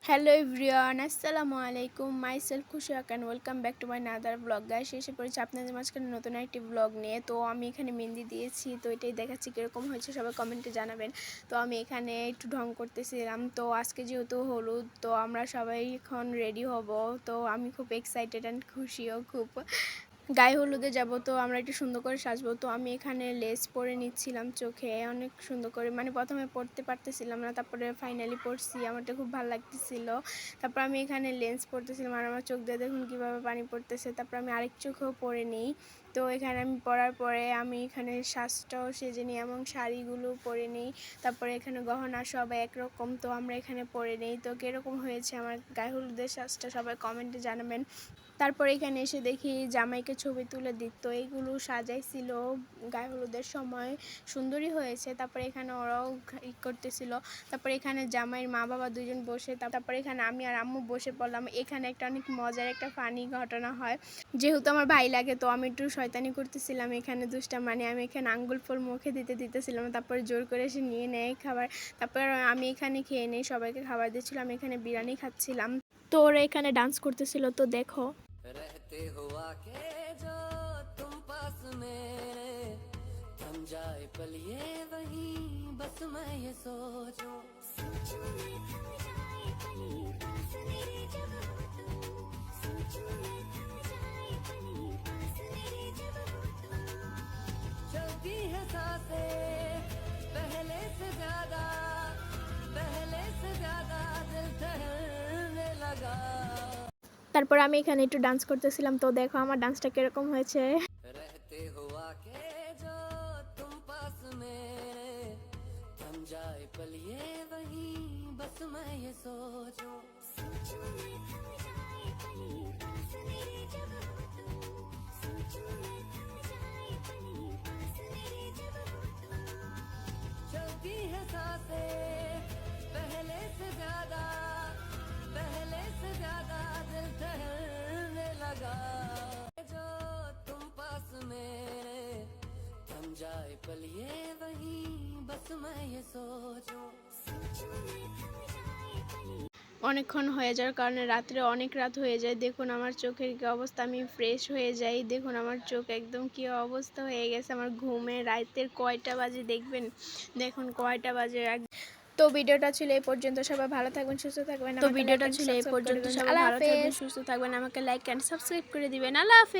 Hello everyone, আসসালামু আলাইকুম। Myself খুশি and welcome back to my another blog. Guys, এসে পড়েছি আপনাদের মাঝখানে নতুন একটি ব্লগ নিয়ে। তো আমি এখানে মেহেন্দি দিয়েছি, তো এটাই দেখাচ্ছি কীরকম হয়েছে, সবাই কমেন্টে জানাবেন। তো আমি এখানে একটু ঢং করতেছিলাম। তো আজকে যেহেতু হলুদ, তো আমরা সবাই এখন রেডি হব। তো আমি খুব এক্সাইটেড অ্যান্ড খুশিও খুব। গায়ে হলুদে যাব, তো আমরা একটু সুন্দর করে সাজবো। তো আমি এখানে লেস পরে নিচ্ছিলাম চোখে, অনেক সুন্দর করে, মানে প্রথমে পড়তে পারতেছিলাম না, তারপরে ফাইনালি পড়ছি, আমারটা খুব ভালো লাগতেছিল। তারপর আমি এখানে লেন্স পরতেছিলাম, আর আমার চোখ দিয়ে দেখুন কীভাবে পানি পড়তেছে। তারপর আমি আরেক চোখেও পরে নিই। তো এখানে আমি পরার পরে আমি এখানে সাজটাও সেজে নিই এবং শাড়িগুলো পরে নিই। তারপরে এখানে গহনা সব একরকম, তো আমরা এখানে পরে নিই। তো কীরকম হয়েছে আমার গায়ে হলুদের সাজটা সবাই কমেন্টে জানাবেন। তারপর এখানে এসে দেখি জামাইকে ছবি তুলে দিত, এইগুলো সাজাইছিল গায়ে হলুদের সময়, সুন্দরই হয়েছে। তারপরে এখানে ওরাও করতেছিল। তারপরে এখানে জামাইয়ের মা বাবা দুজন বসে, তারপরে এখানে আমি আর আম্মু বসে পড়লাম। এখানে একটা অনেক মজার একটা ফানি ঘটনা হয়, যেহেতু আমার ভাই লাগে, তো আমি একটু শয়তানি করতেছিলাম এখানে দুষ্টা, মানে আমি এখানে আঙ্গুল ফল মুখে দিতেছিলাম, তারপরে জোর করে এসে নিয়ে নেয় খাবার। তারপর আমি এখানে খেয়ে নেই, সবাইকে খাবার দিচ্ছিলাম, আমি এখানে বিরিয়ানি খাচ্ছিলাম। তো ওরা এখানে ডান্স করতেছিল, তো দেখো। रहते हुआ के जो तुम पास मेरे थम जाए पल ये वही बस मैं ये सोचूं मैं थम जाए पल पास मेरे जब हो तुम मैं थम जाए पल पास मेरे जब हो तुम चलती है सांसें पहले से ज्यादा दिल ठहरने लगा। তারপর আমি এখানে একটু ডান্স করতেছিলাম, তো দেখো আমার ডান্সটা কিরকম হয়েছে। रहते हुआ के जो तुम पास मेरे थम जाए पल ये वही बस मैं ये सोचूं मैं थम जाए पल पास मेरे जब हो तुम मैं थम जाए पल पास मेरे जब हो तुम चलती है सांसें पहले से ज्यादा दिल ठहरने लगा जो तुम पास मेरे थम जाए पल ये वही बस मैं ये सोचूं मैं थम जाए पल। অনেকক্ষণ হয়ে যাওয়ার কারণে রাত্রে অনেক রাত হয়ে যায়। দেখুন আমার চোখের কি অবস্থা, আমি ফ্রেশ হয়ে যাই, দেখুন আমার চোখ একদম কি অবস্থা হয়ে গেছে। আমার ঘুমে রাতের কয়টা বাজে দেখবেন, দেখুন কয়টা বাজে। তো ভিডিওটা ছিল এই পর্যন্ত, সবাই ভালো থাকবেন, সুস্থ থাকবেন। আমাকে লাইক এন্ড সাবস্ক্রাইব করে দিবেন। আল্লাহ হাফেজ। আমাকে লাইক এন্ড সাবস্ক্রাইব করে দিবেন। আল্লাহ হাফেজ।